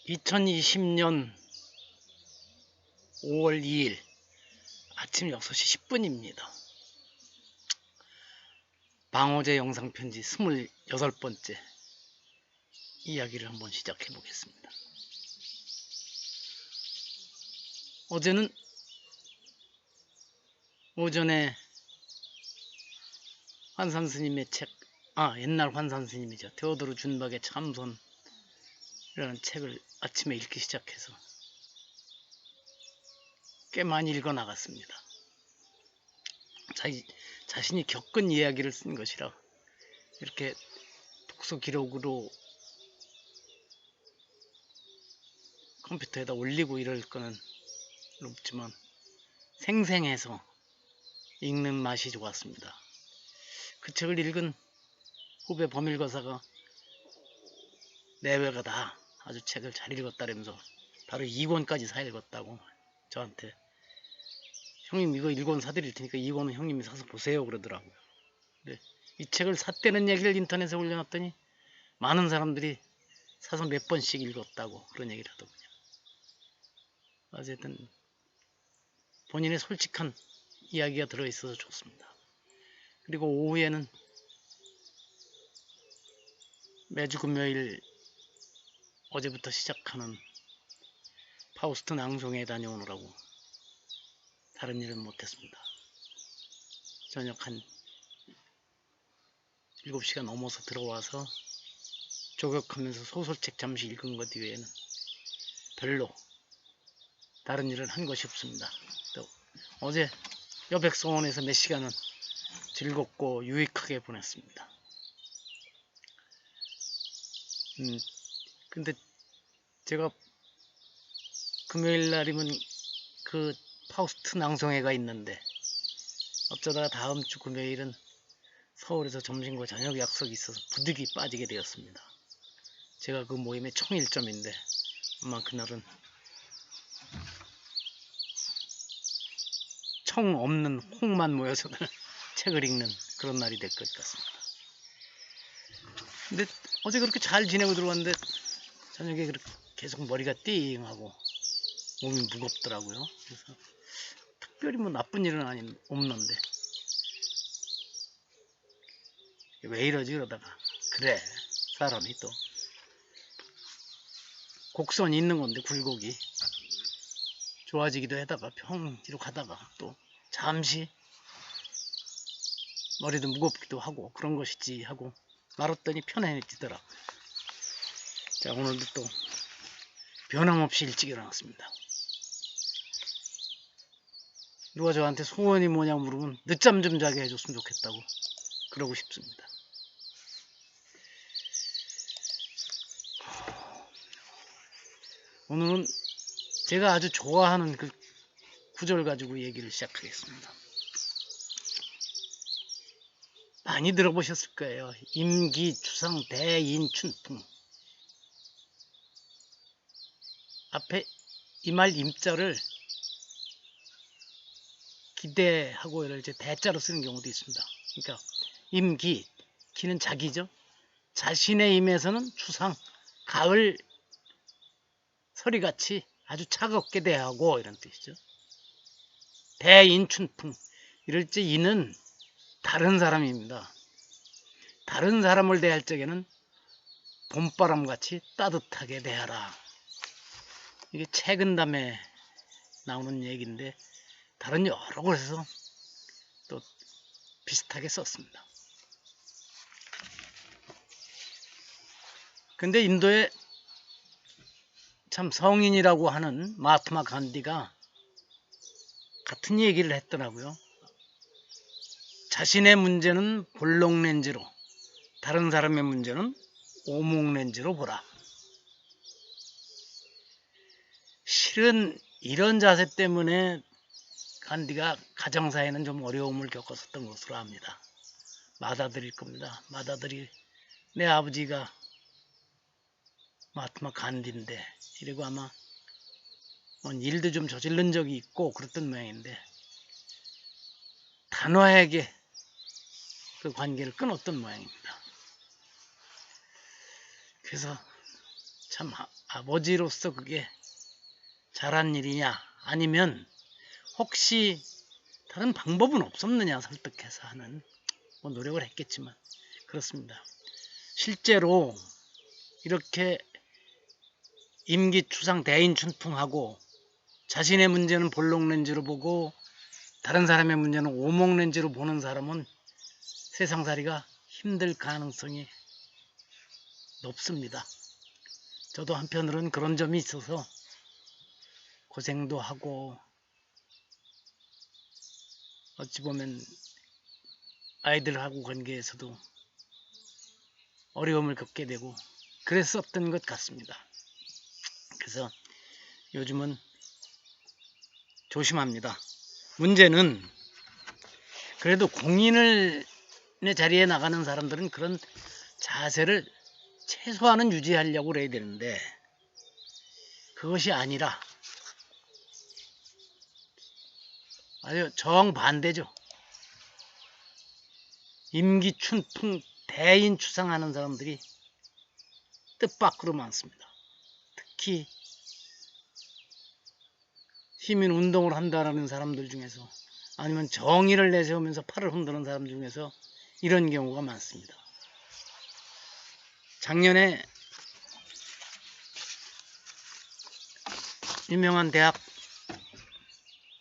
2020년 5월 2일 아침 6시 10분입니다. 방어제 영상편지 26번째 이야기를 한번 시작해 보겠습니다. 어제는 오전에 환산스님의 책, 옛날 환산스님이죠. 테오도르 준박의 참선이라는 책을 아침에 읽기 시작해서 꽤 많이 읽어 나갔습니다. 자신이 겪은 이야기를 쓴 것이라 이렇게 독서 기록으로 컴퓨터에다 올리고 이럴 거는 없지만 생생해서 읽는 맛이 좋았습니다. 그 책을 읽은 후배 범일거사가 내외가 다 아주 책을 잘 읽었다면서 바로 2권까지 사 읽었다고 저한테, 형님 이거 1권 사드릴 테니까 2권은 형님이 사서 보세요 그러더라고요. 근데 이 책을 샀다는 얘기를 인터넷에 올려놨더니 많은 사람들이 사서 몇 번씩 읽었다고 그런 얘기를 하더군요. 어쨌든 본인의 솔직한 이야기가 들어있어서 좋습니다. 그리고 오후에는 매주 금요일 어제부터 시작하는 파우스트 낭송회에 다녀오느라고 다른 일은 못했습니다. 저녁 한 7시가 넘어서 들어와서 조격하면서 소설책 잠시 읽은 것 이외에는 별로 다른 일은 한 것이 없습니다. 또 어제 여백서원에서 몇 시간은 즐겁고 유익하게 보냈습니다. 근데 제가 금요일 날이면 그 파우스트 낭송회가 있는데 어쩌다가 다음 주 금요일은 서울에서 점심과 저녁 약속이 있어서 부득이 빠지게 되었습니다. 제가 그 모임의 총일점인데 아마 그날은 총 없는 홍만 모여서 책을 읽는 그런 날이 될 것 같습니다. 근데 어제 그렇게 잘 지내고 들어왔는데 저녁에 그렇게 계속 머리가 띵하고 몸이 무겁더라고요. 그래서 특별히 뭐 나쁜 일은 없는데 왜 이러지 그러다가 그래, 사람이 또 곡선이 있는 건데 굴곡이 좋아지기도 하다가 평지로 가다가 또 잠시 머리도 무겁기도 하고 그런 것이지 하고 말았더니 편해지더라. 자, 오늘도 또 변함없이 일찍 일어났습니다. 누가 저한테 소원이 뭐냐고 물으면 늦잠 좀 자게 해줬으면 좋겠다고 그러고 싶습니다. 오늘은 제가 아주 좋아하는 그 구절 가지고 얘기를 시작하겠습니다. 많이 들어보셨을 거예요. 임기추상 대인춘풍. 앞에 이 말 임자를 기대하고 이제 대자로 쓰는 경우도 있습니다. 그러니까 임기, 기는 자기죠. 자신의 임에서는 추상, 가을 서리같이 아주 차갑게 대하고 이런 뜻이죠. 대인춘풍, 이럴 때 인은 다른 사람입니다. 다른 사람을 대할 적에는 봄바람같이 따뜻하게 대하라. 이게 책은담에 나오는 얘기인데 다른 여러 곳에서 또 비슷하게 썼습니다. 근데 인도에 참 성인이라고 하는 마하트마 간디가 같은 얘기를 했더라고요. 자신의 문제는 볼록 렌즈로, 다른 사람의 문제는 오목 렌즈로 보라. 실은 이런 자세 때문에 간디가 가정사에는 좀 어려움을 겪었었던 것으로 압니다. 맏아들일 겁니다. 맏아들이 내 아버지가 마하트마 간디인데 이러고 아마 일도 좀 저지른 적이 있고 그랬던 모양인데 단호하게 그 관계를 끊었던 모양입니다. 그래서 참 아버지로서 그게 잘한 일이냐, 아니면 혹시 다른 방법은 없었느냐 설득해서 하는 뭐 노력을 했겠지만 그렇습니다. 실제로 이렇게 임기추상 대인춘풍하고 자신의 문제는 볼록렌즈로 보고 다른 사람의 문제는 오목렌즈로 보는 사람은 세상살이가 힘들 가능성이 높습니다. 저도 한편으로는 그런 점이 있어서 고생도 하고 어찌 보면 아이들하고 관계에서도 어려움을 겪게 되고 그랬었던 것 같습니다. 그래서 요즘은 조심합니다. 문제는 그래도 공인의 자리에 나가는 사람들은 그런 자세를 최소한은 유지하려고 그래야 되는데 그것이 아니라 아주 정반대죠. 임기춘풍 대인추상하는 사람들이 뜻밖으로 많습니다. 특히 시민운동을 한다라는 사람들 중에서, 아니면 정의를 내세우면서 팔을 흔드는 사람 중에서 이런 경우가 많습니다. 작년에 유명한 대학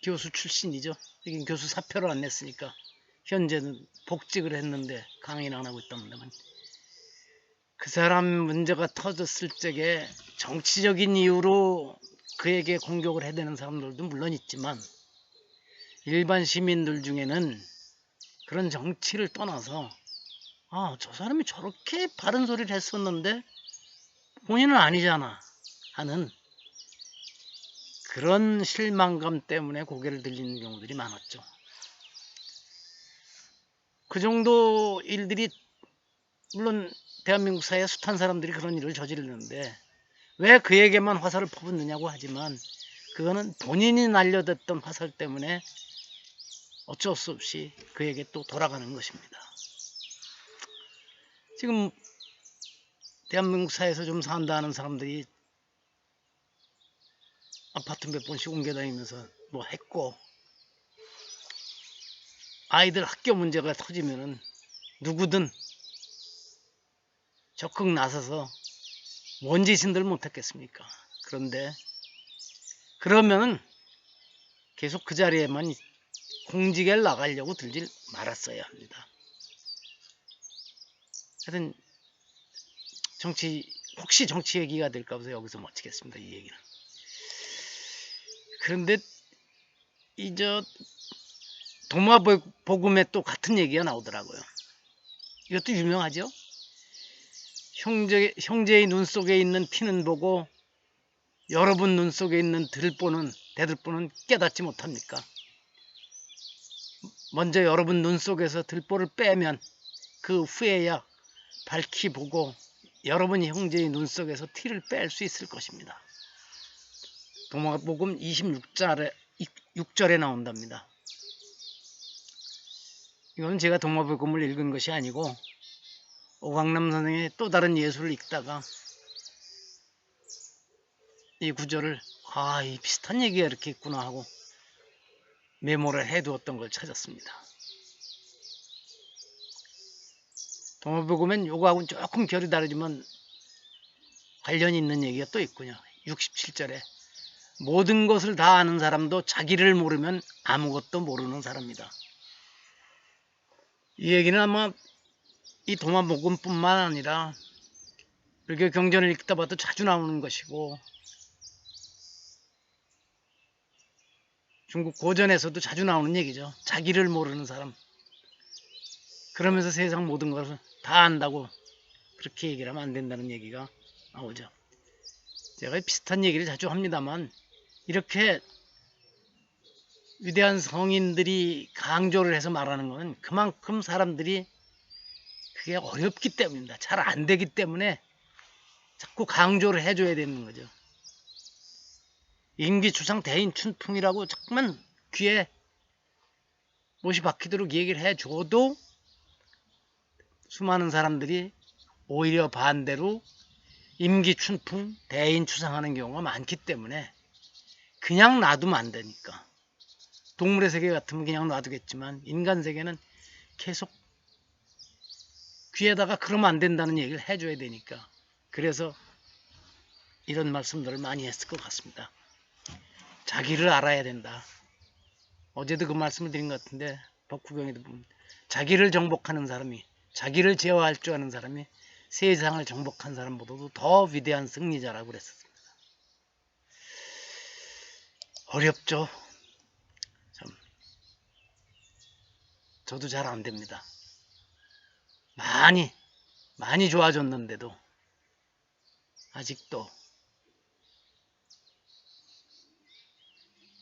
교수 출신이죠. 여긴 교수 사표를 안 냈으니까 현재는 복직을 했는데 강의를 안 하고 있답니다만, 그 사람 문제가 터졌을 적에 정치적인 이유로 그에게 공격을 해대는 사람들도 물론 있지만, 일반 시민들 중에는 그런 정치를 떠나서 저 사람이 저렇게 바른 소리를 했었는데 본인은 아니잖아 하는 그런 실망감 때문에 고개를 들리는 경우들이 많았죠. 그 정도 일들이, 물론 대한민국 사회에 숱한 사람들이 그런 일을 저지르는데 왜 그에게만 화살을 퍼붓느냐고 하지만, 그거는 본인이 날려댔던 화살 때문에 어쩔 수 없이 그에게 또 돌아가는 것입니다. 지금 대한민국 사회에서 좀 산다 하는 사람들이 아파트 몇 번씩 옮겨다니면서 뭐 했고, 아이들 학교 문제가 터지면은 누구든 적극 나서서 뭔 짓인들 못했겠습니까? 그런데 그러면은 계속 그 자리에만 공직에 나가려고 들질 말았어야 합니다. 하여튼 혹시 정치 얘기가 될까 봐서 여기서 마치겠습니다, 이 얘기는. 그런데 도마복음에 또 같은 얘기가 나오더라고요. 이것도 유명하죠. 형제의 눈 속에 있는 피는 보고 여러분 눈 속에 있는 대들보는 깨닫지 못합니까? 먼저 여러분 눈 속에서 들보를 빼면 그 후에야 밝히 보고 여러분이 형제의 눈 속에서 티를 뺄 수 있을 것입니다. 도마복음 26절에 나온답니다. 이건 제가 도마복음을 읽은 것이 아니고 오광남 선생의 또 다른 예술을 읽다가 이 구절을 이 비슷한 얘기가 이렇게 있구나 하고 메모를 해두었던 걸 찾았습니다. 도마복음엔 요거하고는 조금 결이 다르지만 관련이 있는 얘기가 또 있군요. 67절에 모든 것을 다 아는 사람도 자기를 모르면 아무것도 모르는 사람이다. 이 얘기는 아마 이 도마복음뿐만 아니라 불교 경전을 읽다 봐도 자주 나오는 것이고, 중국 고전에서도 자주 나오는 얘기죠. 자기를 모르는 사람. 그러면서 세상 모든 것을 다 안다고 그렇게 얘기를 하면 안 된다는 얘기가 나오죠. 제가 비슷한 얘기를 자주 합니다만, 이렇게 위대한 성인들이 강조를 해서 말하는 것은 그만큼 사람들이 그게 어렵기 때문입니다. 잘 안 되기 때문에 자꾸 강조를 해줘야 되는 거죠. 임기추상 대인춘풍이라고 자꾸만 귀에 못이 박히도록 얘기를 해줘도 수많은 사람들이 오히려 반대로 임기춘풍, 대인추상하는 경우가 많기 때문에 그냥 놔두면 안 되니까. 동물의 세계 같으면 그냥 놔두겠지만 인간 세계는 계속 귀에다가 그러면 안 된다는 얘기를 해줘야 되니까. 그래서 이런 말씀들을 많이 했을 것 같습니다. 자기를 알아야 된다. 어제도 그 말씀을 드린 것 같은데 법구경에도 보면 자기를 정복하는 사람이, 자기를 제어할 줄 아는 사람이 세상을 정복한 사람보다도 더 위대한 승리자라고 그랬습니다. 어렵죠. 참 저도 잘 안 됩니다. 많이 좋아졌는데도 아직도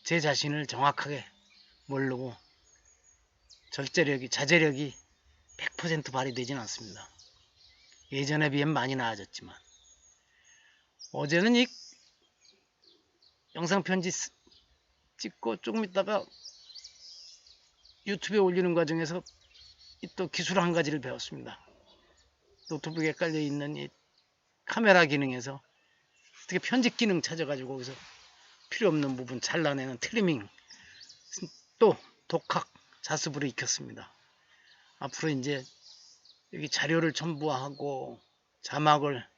제 자신을 정확하게 모르고 절제력이, 자제력이 100% 발휘되진 않습니다. 예전에 비해 많이 나아졌지만 어제는 이 영상 편지 찍고 조금 있다가 유튜브에 올리는 과정에서 또 기술 한 가지를 배웠습니다. 노트북에 깔려있는 이 카메라 기능에서 어떻게 편집 기능 찾아가지고 거기서 필요 없는 부분 잘라내는 트리밍, 또 독학 자습으로 익혔습니다. 앞으로 이제 여기 자료를 첨부하고 자막을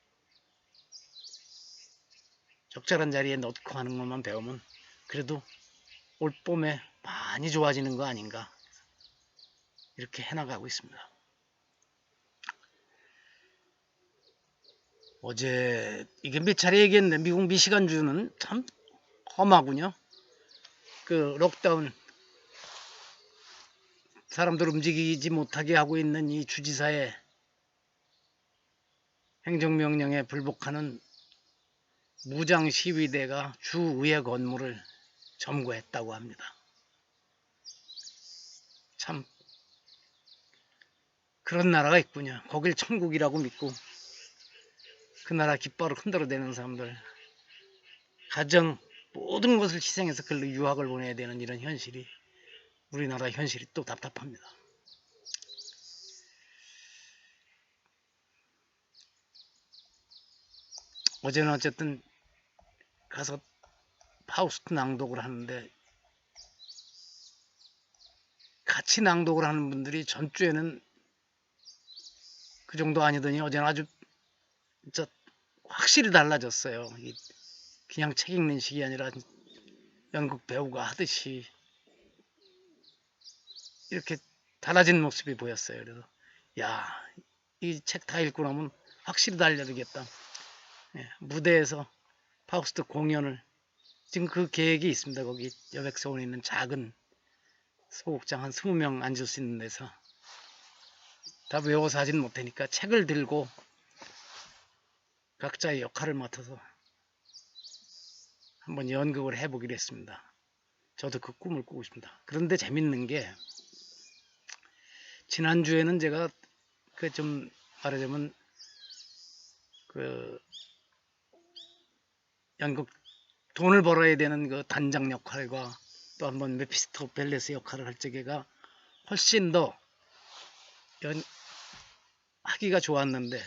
적절한 자리에 넣고 하는 것만 배우면 그래도 올 봄에 많이 좋아지는 거 아닌가, 이렇게 해나가고 있습니다. 어제 이게 몇 차례 얘기했는데 미국 미시간주는 참 험하군요. 그 록다운, 사람들 움직이지 못하게 하고 있는 이 주지사의 행정명령에 불복하는 무장 시위대가 주의회 건물을 점거했다고 합니다. 참 그런 나라가 있군요. 거길 천국이라고 믿고 그 나라 깃발을 흔들어대는 사람들, 가정 모든 것을 희생해서 글로 유학을 보내야 되는 이런 현실이, 우리나라 현실이 또 답답합니다. 어제는 어쨌든 가서 파우스트 낭독을 하는데 같이 낭독을 하는 분들이 전주에는 그 정도 아니더니 어제는 아주 진짜 확실히 달라졌어요. 그냥 책 읽는 식이 아니라 연극 배우가 하듯이 이렇게 달라진 모습이 보였어요. 그래서 야, 이 책 다 읽고 나면 확실히 달라지겠다. 무대에서 파우스트 공연을, 지금 그 계획이 있습니다. 거기 여백서원에 있는 작은 소극장 한 20명 앉을 수 있는 데서, 다 외워서 하진 못하니까 책을 들고 각자의 역할을 맡아서 한번 연극을 해보기로 했습니다. 저도 그 꿈을 꾸고 있습니다. 그런데 재밌는 게 지난주에는 제가 그 좀 말하자면 그 연극 돈을 벌어야 되는 그 단장 역할과 또 한번 메피스토펠레스 역할을 할 적에가 훨씬 더 하기가 좋았는데,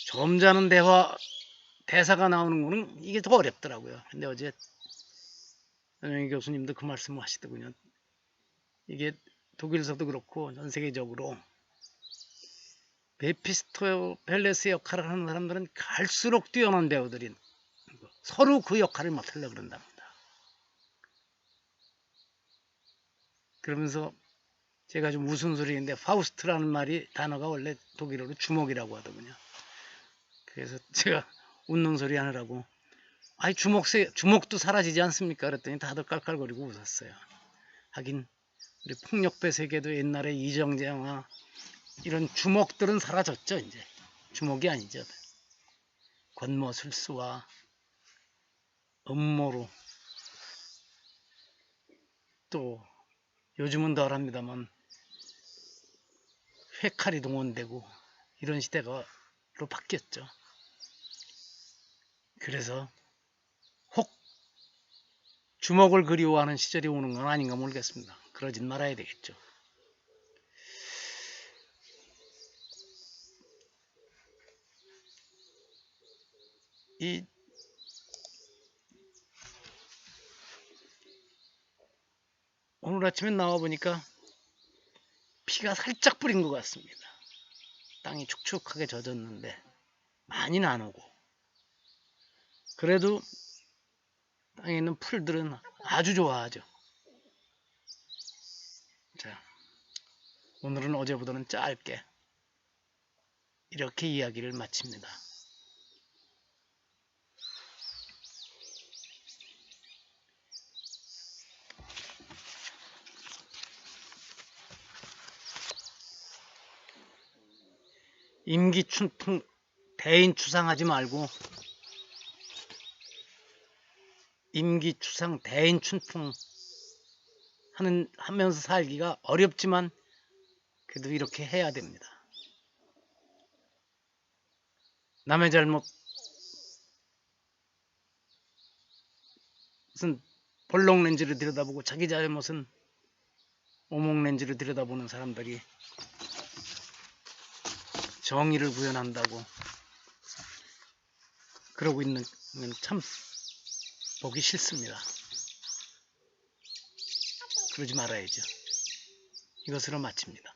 점잖은 대사가 나오는 거는 이게 더 어렵더라고요. 근데 어제 전영희 교수님도 그 말씀을 하시더군요. 이게 독일에서도 그렇고 전 세계적으로 메피스토펠레스 역할을 하는 사람들은 갈수록 뛰어난 배우들이 서로 그 역할을 맡으려고 그런답니다. 그러면서 제가 좀 무슨 소리인데 파우스트라는 말이, 단어가 원래 독일어로 주먹이라고 하더군요. 그래서 제가 웃는 소리 하느라고 아이 주먹도 사라지지 않습니까? 그랬더니 다들 깔깔거리고 웃었어요. 하긴 우리 폭력배 세계도 옛날에 이정재와 이런 주먹들은 사라졌죠. 이제 주먹이 아니죠. 권모술수와 음모로, 또 요즘은 덜합니다만 회칼이 동원되고 이런 시대로 바뀌었죠. 그래서 혹 주먹을 그리워하는 시절이 오는 건 아닌가 모르겠습니다. 그러진 말아야 되겠죠. 이 오늘 아침에 나와 보니까 비가 살짝 뿌린 것 같습니다. 땅이 축축하게 젖었는데 많이는 안 오고, 그래도 땅에 있는 풀들은 아주 좋아하죠. 자, 오늘은 어제보다는 짧게 이렇게 이야기를 마칩니다. 임기춘풍 대인추상하지 말고 임기추상 대인춘풍 하면서 살기가 어렵지만 그래도 이렇게 해야 됩니다. 남의 잘못은 볼록 렌즈를 들여다보고 자기 잘못은 오목 렌즈를 들여다보는 사람들이 정의를 구현한다고 그러고 있는 참 보기 싫습니다. 그러지 말아야죠. 이것으로 마칩니다.